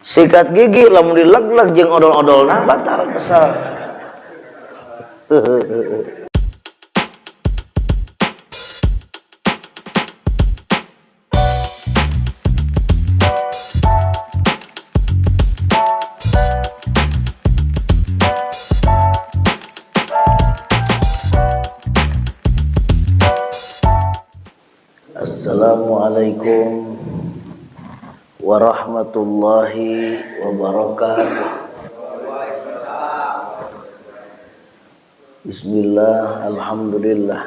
Sikat gigi lamun dileg-leg jeung odol-odolna batal kesal. Assalamualaikum warahmatullahi wabarakatuh. Bismillah, alhamdulillah.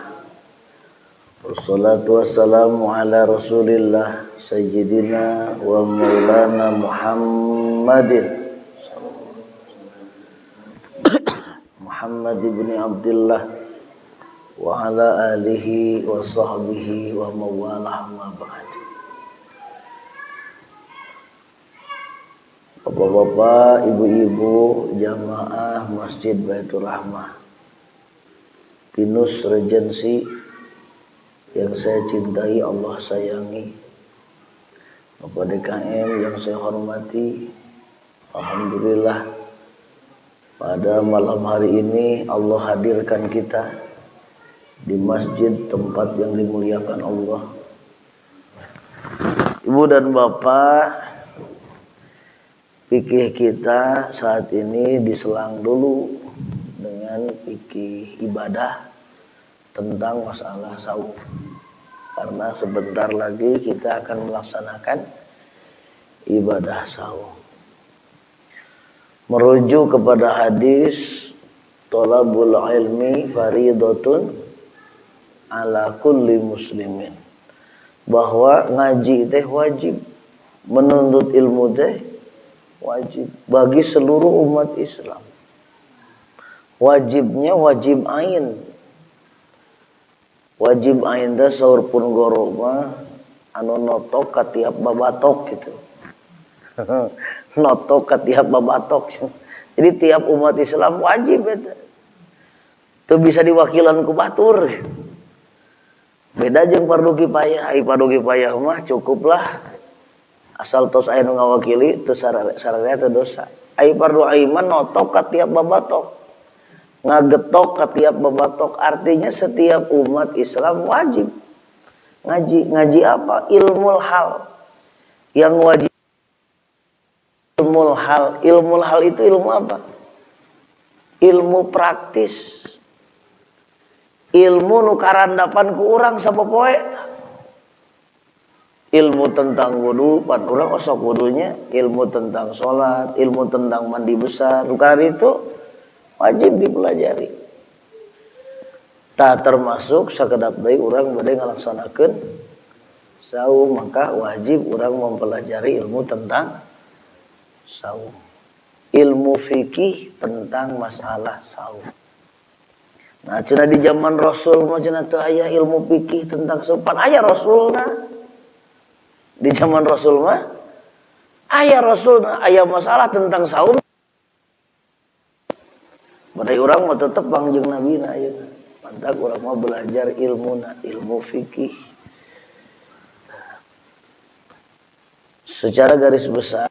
Wassalatu wassalamu ala rasulillah sayyidina wa maulana Muhammadin Muhammad ibn Abdullah wa ala alihi wa sahbihi wa mawalah ma ba'd. Bapak-bapak, ibu-ibu, jamaah Masjid Baitur Rahmah Pinus Regency yang saya cintai, Allah sayangi, Bapak DKM yang saya hormati, alhamdulillah pada malam hari ini Allah hadirkan kita di masjid tempat yang dimuliakan Allah. Ibu dan bapak, fikih kita saat ini diselang dulu dengan fikih ibadah tentang masalah saum, karena sebentar lagi kita akan melaksanakan ibadah saum. Merujuk kepada hadis thalabul ilmi faridatun ala kulli muslimin, bahwa ngaji teh wajib, menuntut ilmu teh wajib bagi seluruh umat Islam. Wajibnya wajib ain. Wajib ain teh saur pun goro mah anu notok ka tiap babatok gitu. Notok ka tiap babatok. Jadi tiap umat Islam wajib eta. Teu bisa diwakilan ku batur. Beda jeung fardu kifayah. Ai fardu kifayah mah cukuplah asal tos aya nu ngawakili teu sararea teu dosa. Ai fardu aiman notok ka tiap babatok, ngagetok ka tiap babatok, artinya setiap umat Islam wajib ngaji. Ngaji apa? Ilmul hal. Yang wajib ilmul hal. Ilmul hal itu ilmu apa? Ilmu praktis. Ilmu nu karandapan ku urang sapopoe. Ilmu tentang wudu, pan urang osok wudunya, ilmu tentang sholat, ilmu tentang mandi besar, karena itu wajib dipelajari. Tak termasuk sakedap deui urang bade ngalaksanakeun saum, maka wajib urang mempelajari ilmu tentang saum. Ilmu fikih tentang masalah saum. Nah, cenah di zaman Rasul mah cenah teu aya ilmu fikih tentang saum, pan aya Rasulna. Di zaman Rasul mah aya Rasulna, aya masalah tentang saum. Badai urang mah tetep pangjeng nabina ayeuna. Mantak urang mah belajar ilmuna, ilmu fikih. Secara garis besar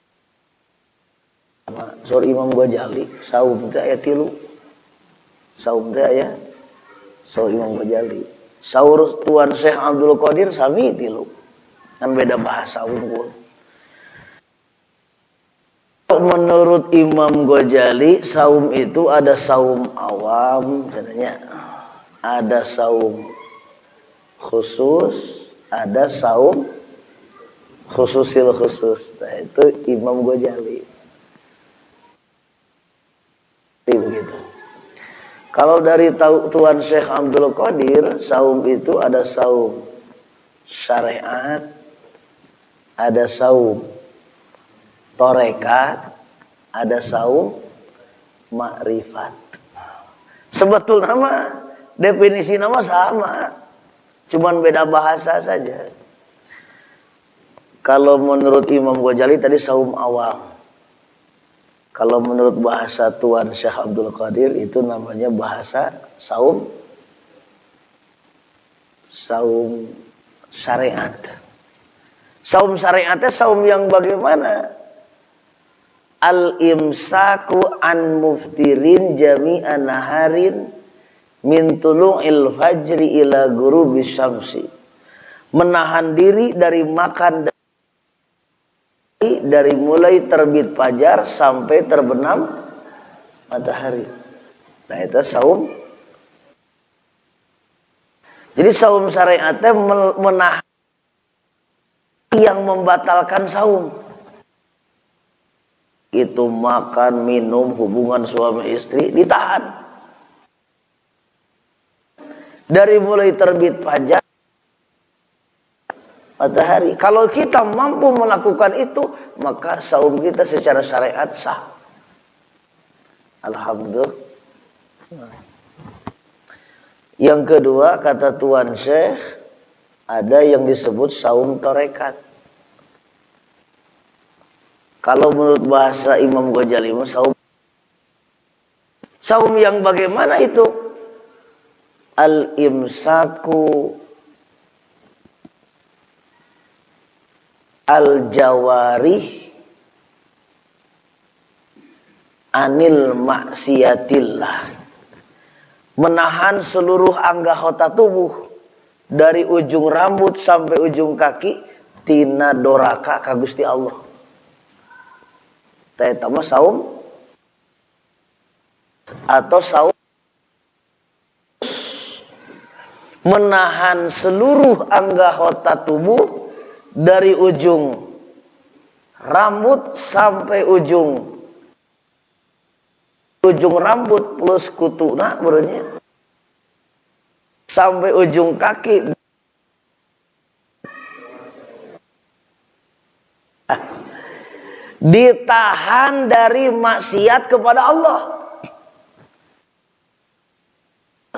saur Imam Ghazali, saum teh aya 3. Saum teh aya saur Imam Ghazali. Saur Tuan Syekh Abdul Qadir sami 3. Kan beda bahasa unggul. Menurut Imam Ghazali, saum itu ada saum awam, katanya. Ada saum khusus, ada saum khususil khusus. Nah, itu Imam Ghazali. Begitu. Kalau dari Tuan Syekh Abdul Qadir, saum itu ada saum syariat, ada saum torekat, ada saum makrifat. Sebetulnya mah definisi nama sama, cuman beda bahasa saja. Kalau menurut Imam Ghazali tadi saum awam. Kalau menurut bahasa Tuan Syekh Abdul Qadir itu namanya bahasa saum syariat. Saum syariatnya saum yang bagaimana? al-imsaku an muftirin jami'an naharin min tulu'il fajri ila ghurubis syamsi. Menahan diri dari makan dari mulai terbit fajar sampai terbenam matahari. Nah, itu saum. Jadi saum syariatnya menahan yang membatalkan saum. Itu makan, minum, hubungan suami istri ditahan. Dari mulai terbit fajar matahari. Kalau kita mampu melakukan itu, maka saum kita secara syariat sah. Alhamdulillah. Yang kedua, kata Tuan Syekh, ada yang disebut saum tarekat. Kalau menurut bahasa Imam Ghazali, saum yang bagaimana itu? Al-imsaku al-jawarih anil maksiatillah. Menahan seluruh anggota tubuh dari ujung rambut sampai ujung kaki tina doraka ka Gusti Allah. Eta mah saum atau saum menahan seluruh anggota tubuh dari ujung rambut sampai ujung rambut plus kutuna berarti sampai ujung kaki. Ditahan dari maksiat kepada Allah.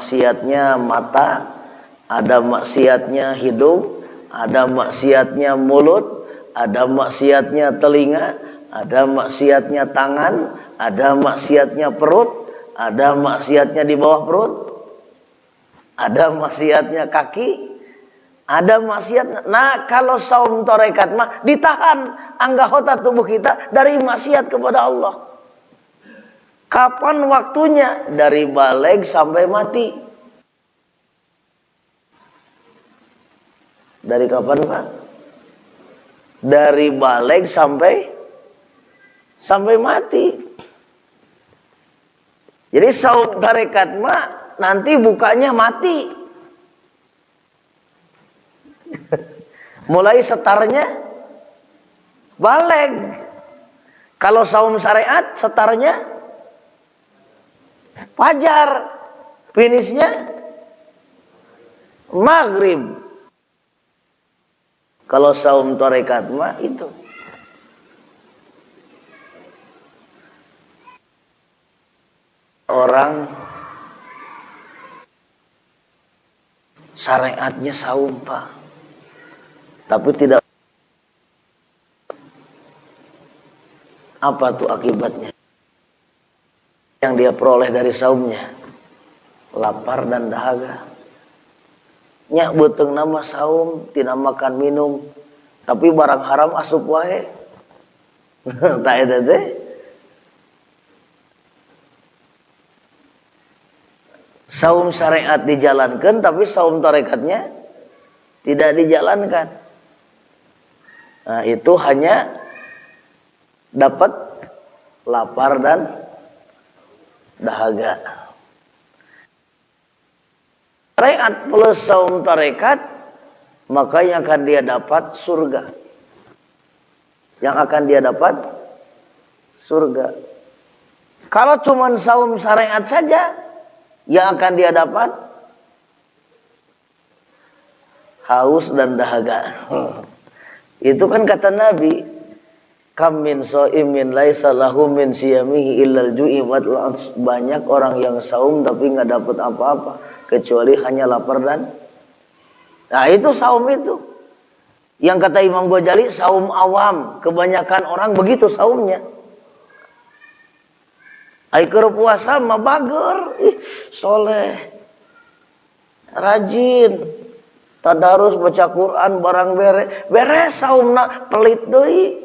Maksiatnya mata, ada maksiatnya hidung, ada maksiatnya mulut, ada maksiatnya telinga, ada maksiatnya tangan, ada maksiatnya perut, ada maksiatnya di bawah perut, ada maksiatnya kaki, ada maksiat. Nah, kalau saum tarekat mah ditahan anggota tubuh kita dari maksiat kepada Allah. Kapan waktunya? Dari baligh sampai mati. Dari kapan, Pak? Dari baligh sampai mati. Jadi saum tarekat mah nanti bukanya mati. Mulai setarnya baligh. Kalau saum syariat setarnya fajar, finishnya maghrib. Kalau saum tarekat mah itu. Orang syariatnya saum, Pak, tapi tidak. Apa tuh akibatnya? Yang dia peroleh dari saumnya, lapar dan dahaga. Nya beuteung nama saum, tina makan minum, tapi barang haram asup wae. Tak eta teh. Saum syariat dijalankan, tapi saum tarekatnya tidak dijalankan. Nah, itu hanya dapat lapar dan dahaga. Syariat plus saum tarekat, maka yang akan dia dapat surga. Yang akan dia dapat surga. Kalau cuma saum syariat saja, yang akan dia dapat haus dan dahaga. Itu kan kata Nabi, kam min shaimin laisa lahu min siyamihi illal ju'i wa banyak orang yang saum tapi nggak dapat apa-apa kecuali hanya lapar dan. Nah, itu saum itu. Yang kata Imam Ghazali saum awam, kebanyakan orang begitu saumnya. Ai keur puasa mah bager, soleh, rajin, tadarus baca Quran barang beres saumna pelit deui.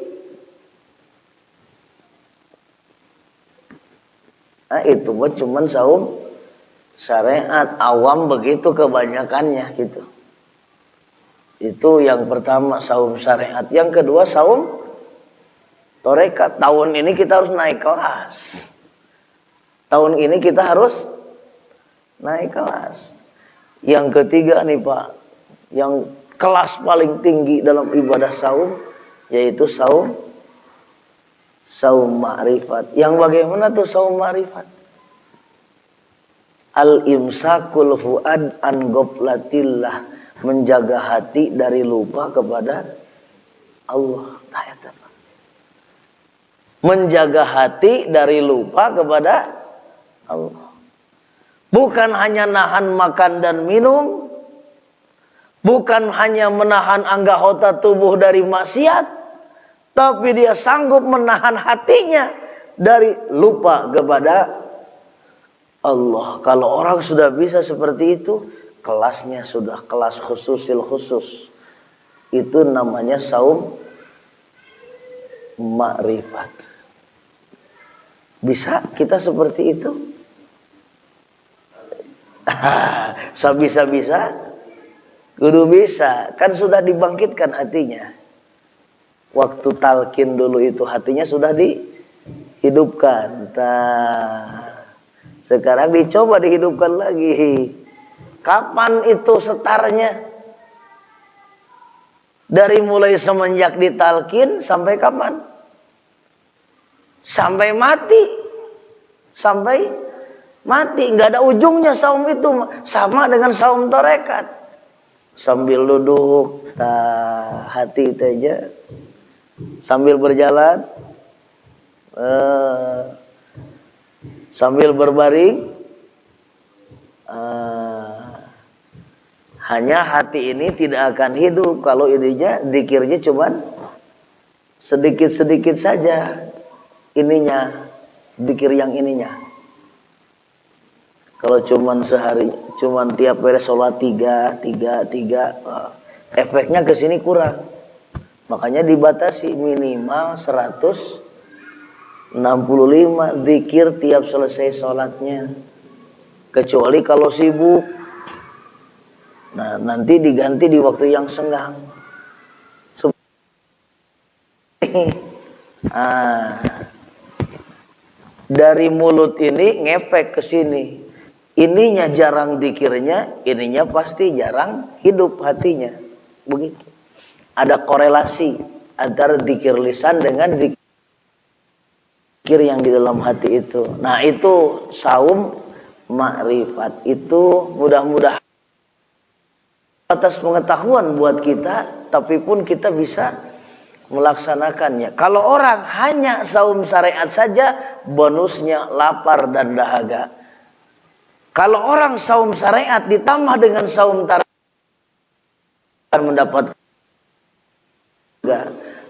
Nah, itu mah cuman saum syariat, awam begitu kebanyakannya gitu. Itu yang pertama saum syariat. Yang kedua saum tarekat. Tahun ini kita harus naik kelas. Tahun ini kita harus naik kelas. Yang ketiga nih Pak, yang kelas paling tinggi dalam ibadah saum yaitu saum ma'rifat. Yang bagaimana tuh saum ma'rifat? Al-imsakul fuad an ghaflatillah, menjaga hati dari lupa kepada Allah. Menjaga hati dari lupa kepada Allah. Bukan hanya nahan makan dan minum, bukan hanya menahan anggota tubuh dari maksiat, tapi dia sanggup menahan hatinya dari lupa kepada Allah. Kalau orang sudah bisa seperti itu, kelasnya sudah kelas khususil khusus. Itu namanya saum ma'rifat. Bisa kita seperti itu? Bisa-bisa kudu bisa. Kan sudah dibangkitkan hatinya. Waktu talqin dulu itu hatinya sudah dihidupkan. Sekarang dicoba dihidupkan lagi. Kapan itu setarnya? Dari mulai semenjak ditalqin sampai kapan? Sampai mati. Sampai mati, nggak ada ujungnya saum itu, sama dengan saum tarekat. Sambil duduk, hati itu aja, sambil berjalan, sambil berbaring, hanya hati ini tidak akan hidup kalau ininya zikirnya cuman sedikit-sedikit saja, ininya zikir yang ininya. Kalau cuman sehari, cuman tiap beres sholat tiga, efeknya ke sini kurang. Makanya dibatasi minimal 165 zikir tiap selesai sholatnya. Kecuali kalau sibuk. Nah, nanti diganti di waktu yang senggang. Dari mulut ini ngepek ke sini. Ininya jarang zikirnya, ininya pasti jarang hidup hatinya. Begitu. Ada korelasi antara zikir lisan dengan zikir yang di dalam hati itu. Nah, itu saum ma'rifat. Itu mudah-mudahan atas pengetahuan buat kita, tapi pun kita bisa melaksanakannya. Kalau orang hanya saum syariat saja, bonusnya lapar dan dahaga. Kalau orang saum syariat ditambah dengan saum tarekat mendapat.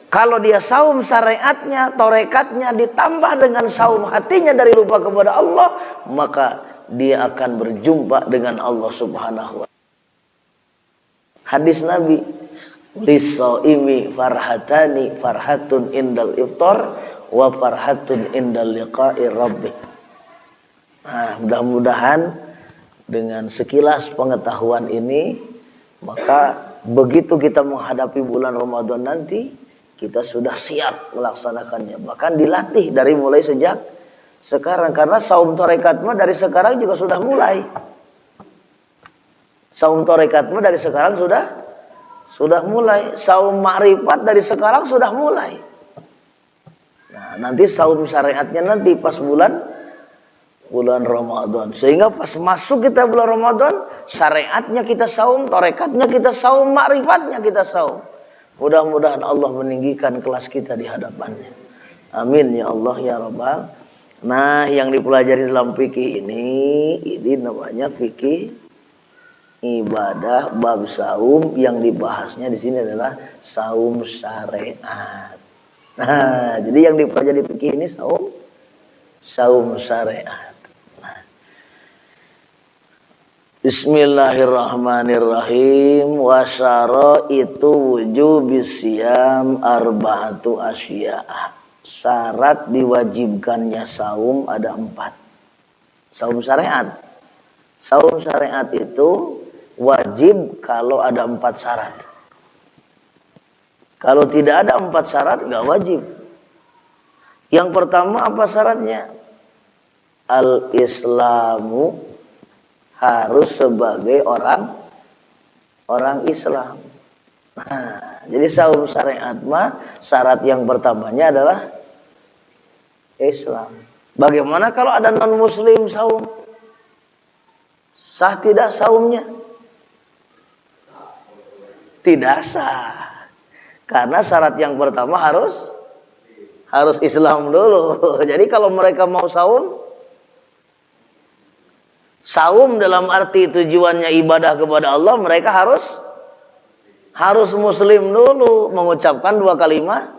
Kalau dia saum syariatnya, tarekatnya ditambah dengan saum hatinya dari lupa kepada Allah, maka dia akan berjumpa dengan Allah Subhanahu wa ta'ala. Hadis Nabi, lis-shaimi farhatani, farhatun indal iftar wa farhatun indal liqa'i rabbih. Nah, mudah-mudahan dengan sekilas pengetahuan ini, maka begitu kita menghadapi bulan Ramadan nanti, kita sudah siap melaksanakannya. Bahkan dilatih dari mulai sejak sekarang. Karena saum tarekat mah dari sekarang juga sudah mulai. Saum tarekat mah dari sekarang sudah mulai. Saum ma'rifat dari sekarang sudah mulai. Nah, nanti saum syariatnya nanti pas bulan Ramadan. Sehingga pas masuk kita bulan Ramadan, syariatnya kita saum, tarekatnya kita saum, ma'rifatnya kita saum. Mudah-mudahan Allah meninggikan kelas kita di hadapannya. Amin ya Allah ya Rabbal. Nah, yang dipelajari dalam fikih ini namanya fikih ibadah bab saum. Yang dibahasnya di sini adalah saum syariat. Nah, jadi yang dipelajari fikih ini saum syariat. Bismillahirrahmanirrahim. Wa syaraitu wujubis siyam arba'atu asya'. Syarat diwajibkannya saum ada 4. Saum syariat. Saum syariat itu wajib kalau ada 4 syarat. Kalau tidak ada 4 syarat, nggak wajib. Yang pertama apa syaratnya? Al-Islamu, harus sebagai orang Islam. Nah, jadi saum syariat mah syarat yang pertamanya adalah Islam. Bagaimana kalau ada non muslim saum? Sah tidak saumnya? Tidak sah. Karena syarat yang pertama harus Islam dulu. Jadi kalau mereka mau saum dalam arti tujuannya ibadah kepada Allah, mereka harus muslim dulu, mengucapkan 2 kalimat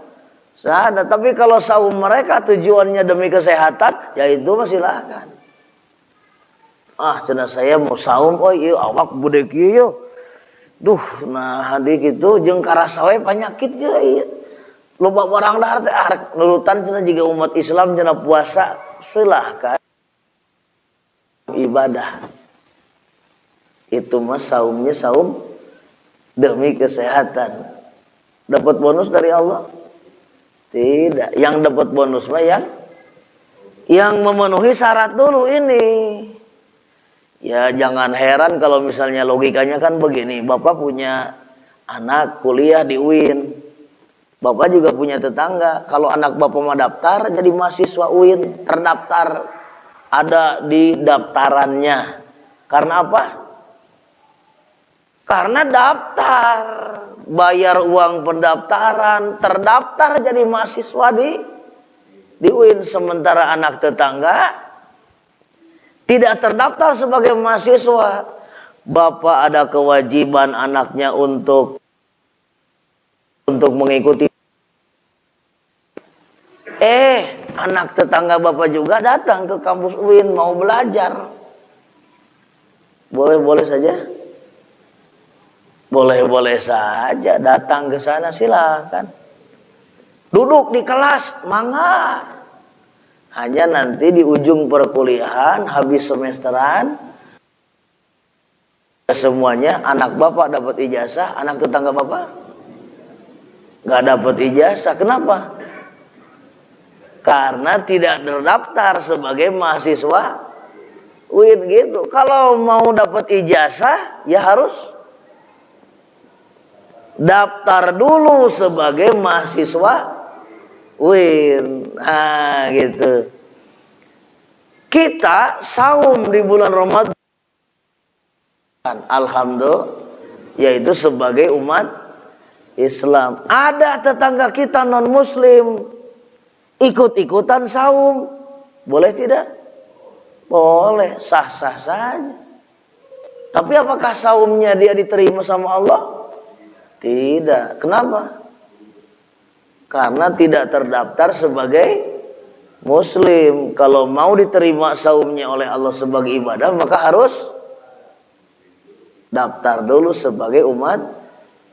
syahadat. Tapi kalau saum mereka tujuannya demi kesehatan, ya itu silakan. Cenah saya mau saum, iya awak budek ieu. Duh, nah hadik itu jeung karasawe penyakit ya iya. Loba barang dahar teh arek nurutan cenah jiga umat Islam cenah puasa, silahkan. Ibadah itu mah saumnya saum demi kesehatan. Dapat bonus dari Allah? Tidak. Yang dapat bonus mah yang memenuhi syarat dulu ini. Ya jangan heran kalau misalnya logikanya kan begini. Bapak punya anak kuliah di UIN. Bapak juga punya tetangga. Kalau anak bapak mau daftar jadi mahasiswa UIN, terdaftar, ada di daftarannya. Karena apa? Karena daftar, bayar uang pendaftaran, terdaftar jadi mahasiswa di UIN. Sementara anak tetangga tidak terdaftar sebagai mahasiswa. Bapak ada kewajiban anaknya untuk mengikuti. Anak tetangga bapak juga datang ke kampus UIN mau belajar. Boleh saja? Boleh saja datang ke sana, silakan. Duduk di kelas, mangga. Hanya nanti di ujung perkuliahan, habis semesteran, semuanya anak bapak dapat ijazah, anak tetangga bapak nggak dapat ijazah. Kenapa? Karena tidak terdaftar sebagai mahasiswa UIN gitu. Kalau mau dapat ijazah, ya harus daftar dulu sebagai mahasiswa UIN. Nah, gitu. Kita saum di bulan Ramadan, alhamdulillah, yaitu sebagai umat Islam. Ada tetangga kita non muslim ikut-ikutan saum, boleh tidak? Boleh, sah-sah saja. Tapi apakah saumnya dia diterima sama Allah? Tidak. Kenapa? Karena tidak terdaftar sebagai muslim. Kalau mau diterima saumnya oleh Allah sebagai ibadah, maka harus daftar dulu sebagai umat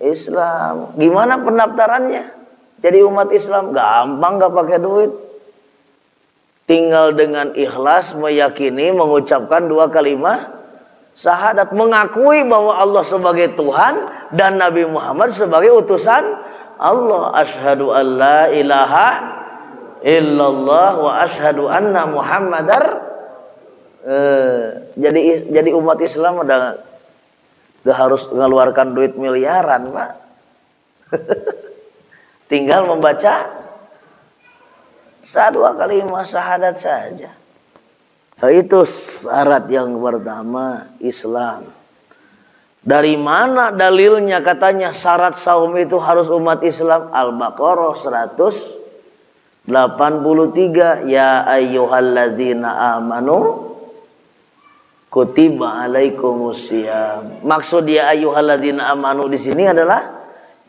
Islam. Gimana pendaftarannya? Jadi umat Islam gampang, gak pakai duit. Tinggal dengan ikhlas meyakini, mengucapkan 2 kalimat syahadat, mengakui bahwa Allah sebagai Tuhan dan Nabi Muhammad sebagai utusan Allah. Asyhadu an la ilaha illallah wa asyhadu anna Muhammadar. Jadi umat Islam udah gak harus mengeluarkan duit miliaran, Pak. Tinggal membaca 2 kalimat syahadat saja. Itu syarat yang pertama, Islam. Dari mana dalilnya katanya syarat saum itu harus umat Islam? Al-Baqarah 183. Ya ayyuhalladzina amanu kutiba alaikumusiyam. Maksud ya ayyuhalladzina amanu di sini adalah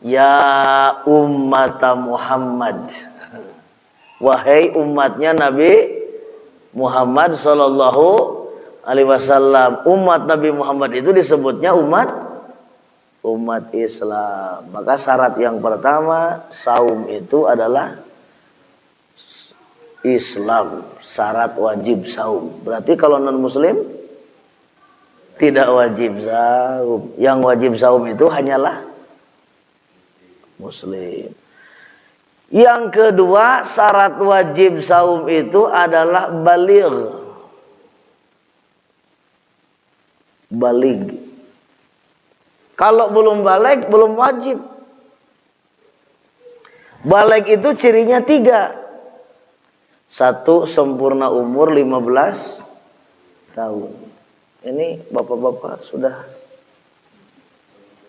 ya umat Muhammad, wahai umatnya Nabi Muhammad sallallahu alaihi wasallam. Umat Nabi Muhammad itu disebutnya umat Islam. Maka syarat yang pertama saum itu adalah Islam, syarat wajib saum. Berarti kalau non muslim tidak wajib saum. Yang wajib saum itu hanyalah muslim. Yang kedua, syarat wajib saum itu adalah baligh. Baligh. Kalau belum baligh, belum wajib. Baligh itu cirinya 3. 1, sempurna umur 15 tahun. Ini bapak-bapak sudah.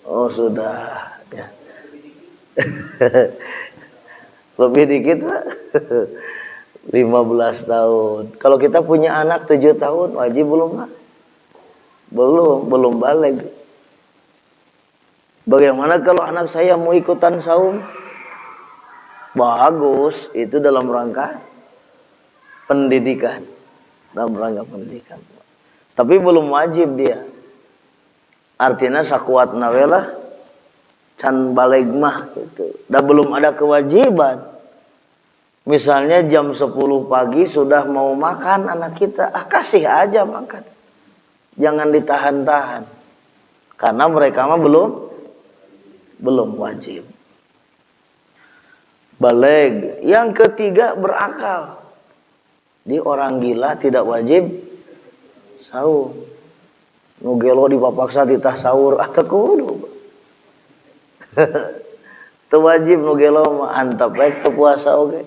Oh, sudah. Ya. Lebih dikit, Pak. 15 tahun. Kalau kita punya anak 7 tahun, wajib belum, Pak? Belum baligh. Bagaimana kalau anak saya mau ikutan saum? Bagus, itu dalam rangka pendidikan. Dalam rangka pendidikan. Tapi belum wajib dia. Artinya sakuat nawelah can baligh mah gitu. Dan belum ada kewajiban. Misalnya jam 10 pagi sudah mau makan anak kita, kasih aja makan. Jangan ditahan-tahan. Karena mereka mah belum wajib. Baligh. Yang ketiga, berakal. Di orang gila tidak wajib saum. Nugelo dipapaksa ditah sahur teu kudu. Teu wajib nugelo mah antep baik teu puasa oge.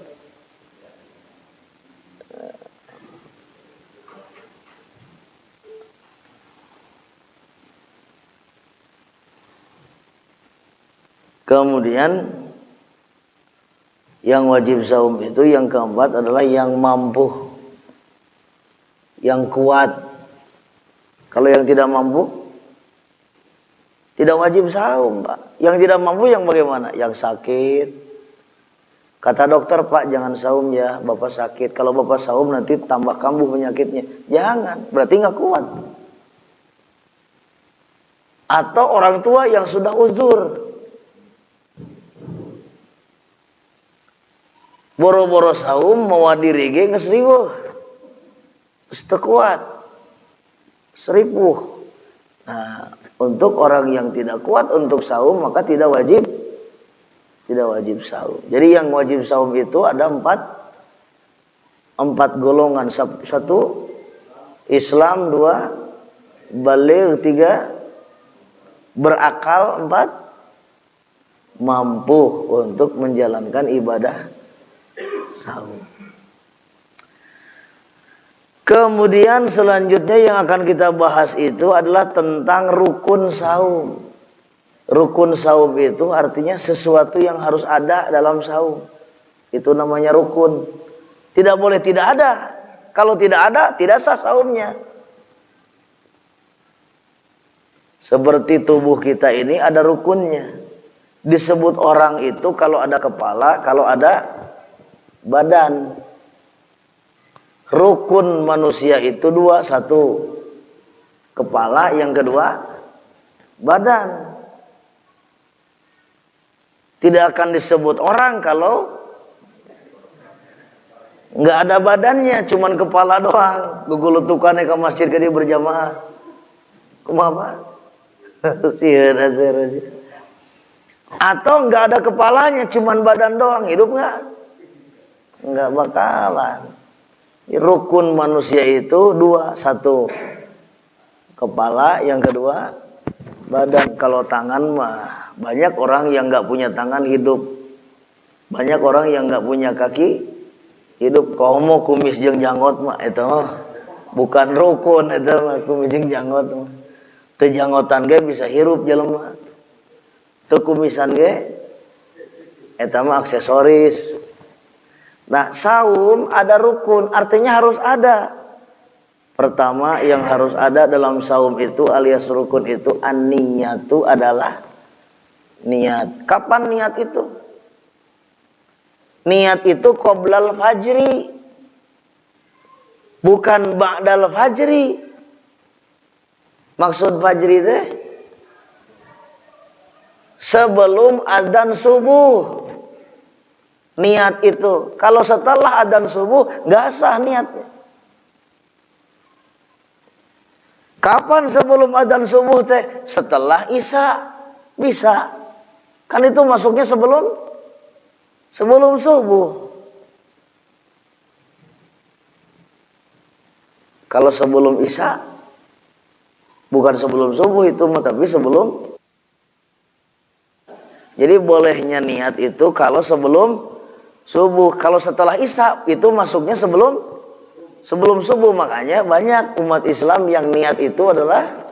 Kemudian yang wajib saum itu yang keempat adalah yang mampu, yang kuat. Kalau yang tidak mampu, tidak wajib saum, Pak. Yang tidak mampu yang bagaimana? Yang sakit. Kata dokter, Pak, jangan saum ya, Bapak sakit. Kalau Bapak saum nanti tambah kambuh penyakitnya. Jangan, berarti nggak kuat. Atau orang tua yang sudah uzur. Boro-boro saum mau dirige geus riweuh. Geus teu kuat. Seripuh. Nah, untuk orang yang tidak kuat untuk saum maka tidak wajib saum. Jadi yang wajib saum itu ada empat golongan. 1 Islam, 2 baligh, 3 berakal, 4 mampu untuk menjalankan ibadah saum. Kemudian selanjutnya yang akan kita bahas itu adalah tentang rukun saum. Rukun saum itu artinya sesuatu yang harus ada dalam saum. Itu namanya rukun. Tidak boleh tidak ada. Kalau tidak ada, tidak sah saumnya. Seperti tubuh kita ini ada rukunnya. Disebut orang itu kalau ada kepala, kalau ada badan. Rukun manusia itu 2, 1 kepala, yang kedua badan. Tidak akan disebut orang kalau nggak ada badannya, cuman kepala doang. Gugulutukannya ke masjid ke dia berjamaah. Kumaha? Sieun aja. Atau nggak ada kepalanya, cuman badan doang, hidup nggak? Nggak bakalan. Rukun manusia itu 2, 1 kepala, yang kedua badan. Kalau tangan mah banyak orang yang nggak punya tangan hidup, banyak orang yang nggak punya kaki hidup. Kau mau kumis jeung janggot mah itu bukan rukun, itu mah kumis jeung janggot mah. Teu janggotan ge bisa hirup jelema, teu kumisan ge eta mah aksesoris. Nah, saum ada rukun, artinya harus ada. Pertama yang harus ada dalam saum itu alias rukun itu an-niyatu adalah niat. Kapan niat itu? Niat itu qoblal fajri, bukan ba'dal fajri. Maksud fajri teh sebelum adzan subuh. niat itu. Kalau setelah adzan subuh nggak sah niatnya. Kapan sebelum adzan subuh teh? Setelah isya bisa. Kan itu masuknya sebelum subuh. Kalau sebelum isya bukan sebelum subuh itu, tapi sebelum. Jadi bolehnya niat itu kalau sebelum subuh. Kalau setelah isya itu masuknya sebelum subuh. Makanya banyak umat Islam yang niat itu adalah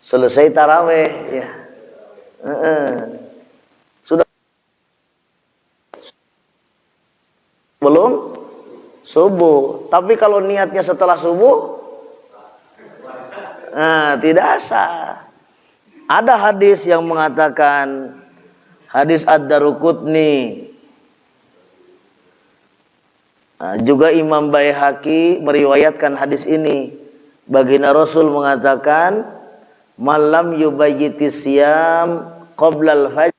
selesai taraweh ya. Sudah belum subuh. Tapi kalau niatnya setelah subuh, tidak sah. Ada hadis yang mengatakan, hadis Ad-Daruqutni, juga Imam Baihaqi meriwayatkan hadis ini. Baginda Rasul mengatakan, malam yubayyitis siyam qoblal fajr.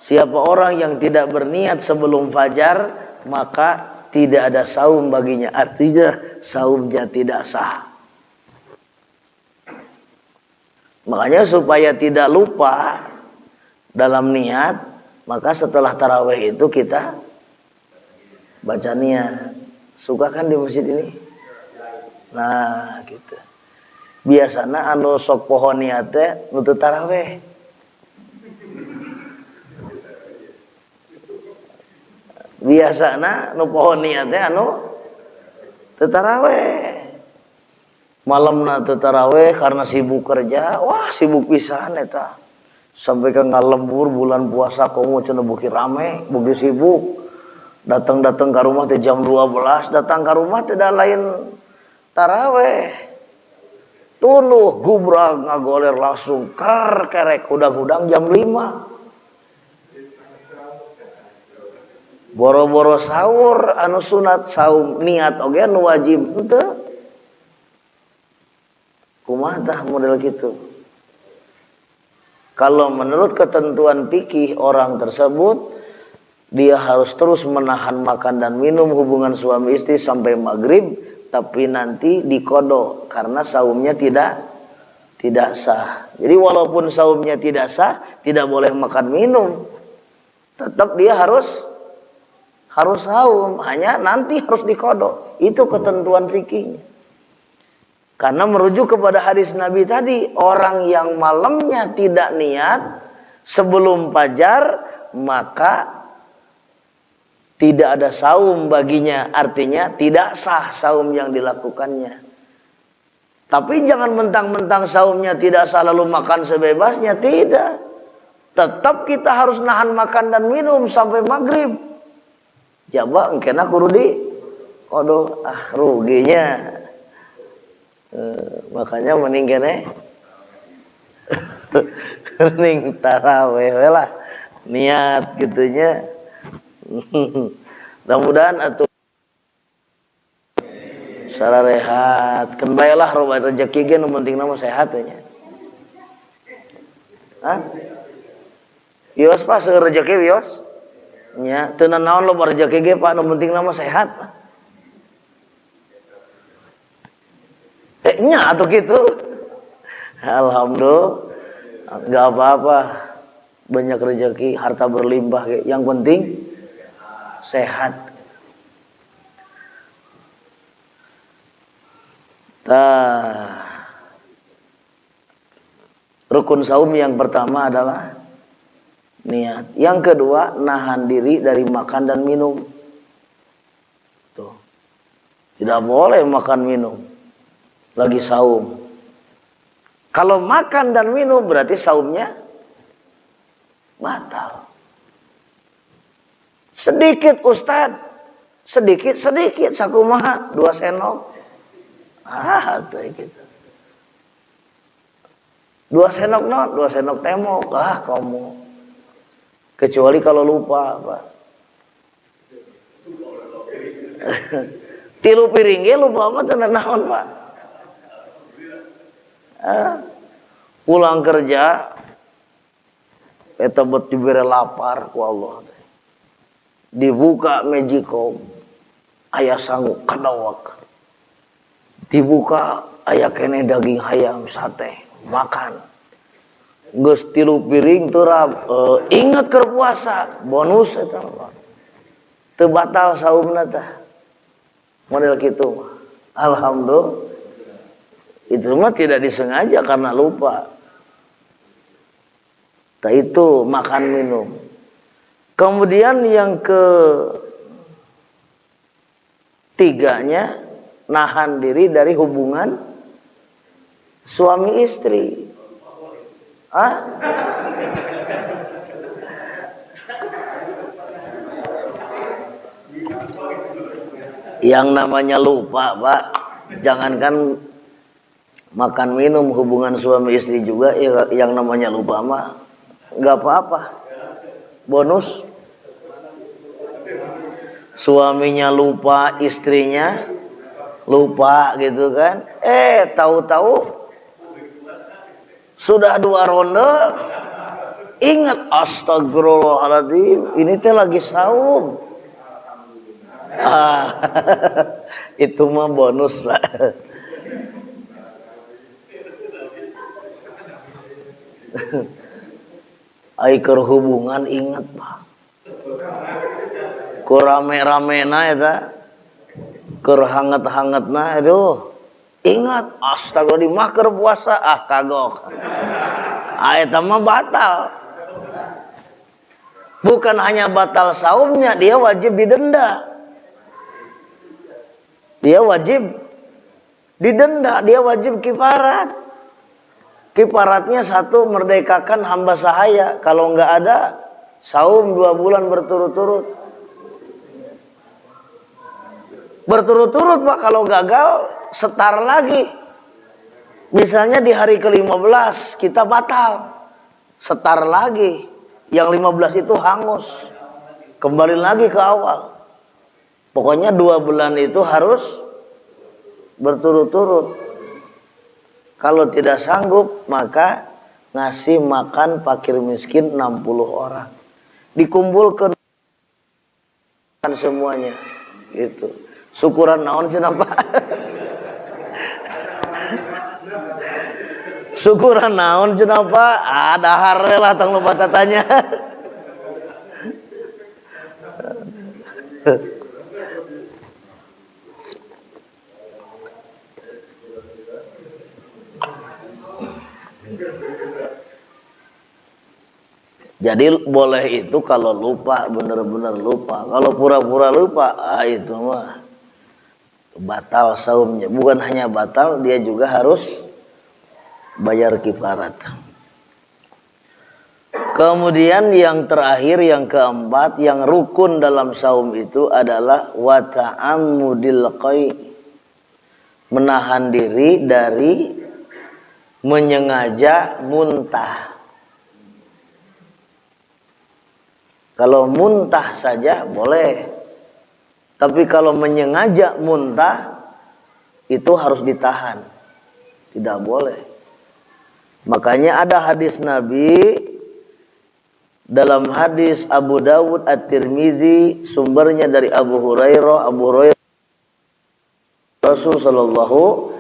Siapa orang yang tidak berniat sebelum fajar, maka tidak ada saum baginya. Artinya saumnya tidak sah. Makanya supaya tidak lupa dalam niat, maka setelah tarawih itu kita baca niat. Suka kan di masjid ini? Nah gitu. Biasanya anu sok pohon niatnya nutut tarawih. Biasana nu pohon niatnya anu tarawih. Malamna tarawih karena sibuk kerja, wah sibuk pisan eta. Sampai ke ngalembur bulan puasa komo cenah beuki rame, beuki sibuk. Datang-datang ke rumah teh jam 12, datang ke rumah teh da lain tarawih. Tuluh gubrag ngagoler langsung kerek udang-udang jam 5. Boro-boro sahur anu sunat saum niat oge anu wajib henteu. Kumaha tah model gitu. Kalau menurut ketentuan fikih orang tersebut dia harus terus menahan makan dan minum hubungan suami istri sampai maghrib, tapi nanti diqodho karena saumnya tidak sah. Jadi walaupun saumnya tidak sah, tidak boleh makan minum, tetap dia harus saum, hanya nanti harus diqodho. Itu ketentuan fikihnya. Karena merujuk kepada hadis Nabi tadi, orang yang malamnya tidak niat sebelum fajar, maka tidak ada saum baginya. Artinya tidak sah saum yang dilakukannya. Tapi jangan mentang-mentang saumnya tidak sah lalu makan sebebasnya. Tidak. Tetap kita harus nahan makan dan minum sampai maghrib. Jaba engkena kudu di kodo, ruginya. Makanya mending kene mending tarawih lah niat gitunya. Mudah-mudahan atuh salah rehat kan baelah roba rezeki ge nu penting mah sehat nya. Wios Pak seueur rezeki wios nya teu naon loba rezeki ge Pak nu penting mah sehat. Nya atau gitu. Alhamdulillah enggak apa-apa. Banyak rezeki, harta berlimpah, yang penting sehat. Rukun saum yang pertama adalah niat. Yang kedua, nahan diri dari makan dan minum. Tuh. Tidak boleh makan minum lagi saum. Kalau makan dan minum berarti saumnya batal. Sedikit Ustad, sedikit sakumaha 2 sendok. Tuh gitu. 2 sendok non, 2 sendok temok. Kamu. Kecuali kalau lupa, Pak. 3 piring ge lupa mah teu naon, Pak. Pulang kerja eta bet dibere lapar ku Allah. dibuka mejikom aya sangu kadawak, dibuka aya kene daging hayam sate makan geus 3 piring turap. Ingat keur puasa bonus eta teu batal saumna tah model kitu mah. Alhamdulillah itu mah tidak disengaja karena lupa. Tah itu makan minum. Kemudian yang ketiganya nahan diri dari hubungan suami istri. Yang namanya lupa, Pak, jangankan makan minum hubungan suami istri juga, yang namanya lupa mah nggak apa-apa, bonus. Suaminya lupa, istrinya lupa gitu kan, tahu-tahu sudah 2 ronde ingat, astagfirullahaladzim ini teh lagi saum. Itu mah bonus, Pak. Ai keur hubungan ingat, Pak. Ku rame-ramena eta, keur hangat-hangatna, aduh. Ingat, astaga di mah keur puasa, kagok. Eta mah batal. Bukan hanya batal saumnya, dia wajib didenda. Dia wajib didenda, dia wajib kifarat. Kifaratnya 1, merdekakan hamba sahaya. Kalau enggak ada, saum 2 bulan berturut-turut. Berturut-turut, Pak. Kalau gagal, setar lagi. Misalnya di hari ke-15 kita batal, setar lagi. Yang 15 itu hangus, kembali lagi ke awal. Pokoknya 2 bulan itu harus berturut-turut. Kalau tidak sanggup, maka ngasih makan fakir miskin 60 orang. Dikumpulkan semuanya. Gitu. Syukuran naon cenah, Pak? Syukuran naon cenah, Pak? Dahar lah tong loba tatanya. Jadi boleh itu kalau lupa, benar-benar lupa. Kalau pura-pura lupa, itu mah batal saumnya. Bukan hanya batal, dia juga harus bayar kifarat. Kemudian yang terakhir, yang keempat, yang rukun dalam saum itu adalah wa ta'ammudil qai, menahan diri dari menyengaja muntah. Kalau muntah saja boleh, tapi kalau menyengaja muntah itu harus ditahan, tidak boleh. Makanya ada hadis Nabi dalam hadis Abu Dawud At-Tirmizi, sumbernya dari Abu Hurairah. Rasul sallallahu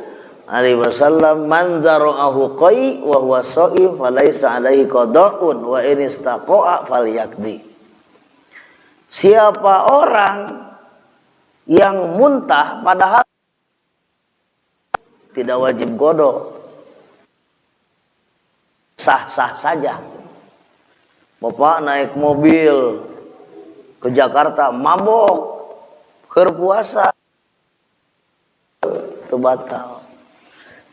alaihi wasallam, man zara'ahu qai wa huwa sha'im falaisa alaihi qada'un wa in istaqa'a falyaqdi. Siapa orang yang muntah padahal tidak wajib qada, sah-sah saja. Bapak naik mobil ke Jakarta mabok, keur puasa, itu batal.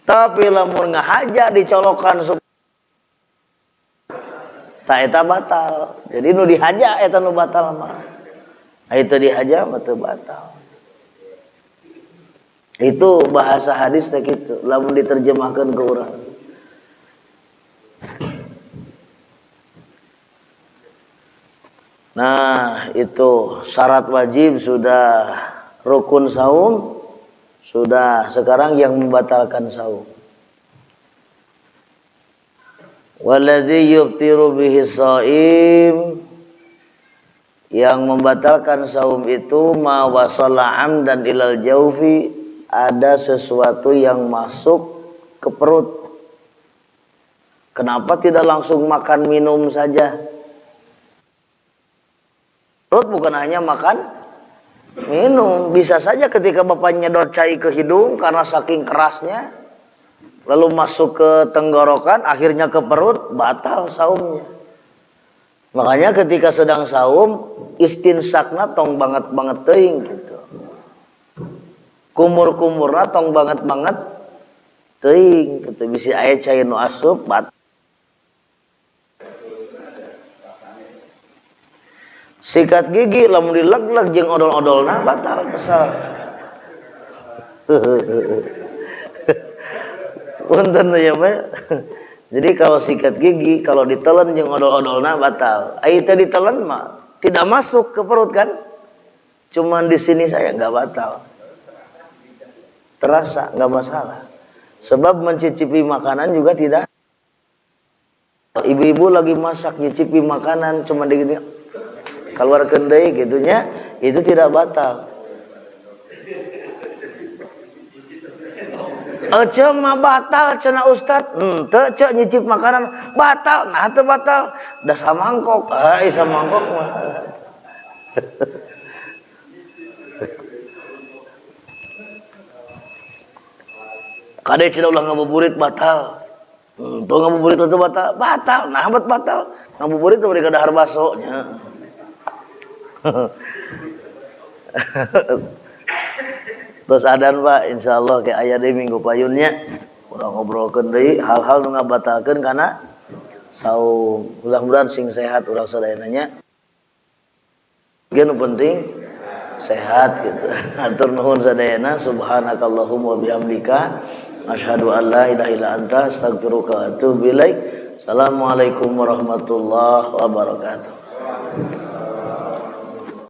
Tapi lamun ngahaja dicolokan tak eta batal. Jadi nu dihaja eta nu batal mah. Itu dihaja mah teu batal. Itu bahasa hadis teh kitu, lamun diterjemahkeun ke urang. Nah, itu syarat wajib sudah, rukun saum sudah, sekarang yang membatalkan saum. Waladzi yuftiru bihi shaim, Yang membatalkan saum itu ma wasala amdan ilal jaufi, ada sesuatu yang masuk ke perut. Kenapa tidak langsung makan minum saja? Perut bukan hanya makan minum, bisa saja ketika bapak nyedot cai ke hidung karena saking kerasnya, lalu masuk ke tenggorokan, akhirnya ke perut, batal saumnya. Makanya ketika sedang saum, istinsakna tong banget teuing gitu. Kumur-kumurna tong banget teuing gitu. Bisi aya cai nu asup batal. Sikat gigi lamun dileg-leg jeung odol-odolna batal pesal. Punten ya, Pak. Jadi kalau sikat gigi, kalau ditelan jeung odol-odolna batal. Ai teh ditelan mah tidak masuk ke perut kan? Cuman di sini saya enggak batal. Terasa enggak masalah. Sebab mencicipi makanan juga tidak. Ibu-ibu lagi masak nyicipi makanan cuma digini keluarkeun deui gitunya, itu tidak batal. Ece mah batal cenah Ustad. Teu cek nyicip makanan batal. Nah teu batal. Da samangkok. Samangkok mah. Kade cenah ulah ngabuburit batal. Tuh ngabuburit itu batal. Batal. Nah bet batal. Ngabuburit teh bari ka dahar baso nya. Terus adan Pak, insyaallah ke aya deui minggu payunnya urang ngobrolkeun deui hal-hal nu ngabatalkeun kana saum. Mudah-mudahan sing sehat urang sadayananya. Yang penting sehat gitu. Atur nuhun sadayana, subhanakallahumma wa bihamdika asyhadu an la ilaha illa anta astaghfiruka wa atubu ilaik. Assalamualaikum warahmatullahi wabarakatuh.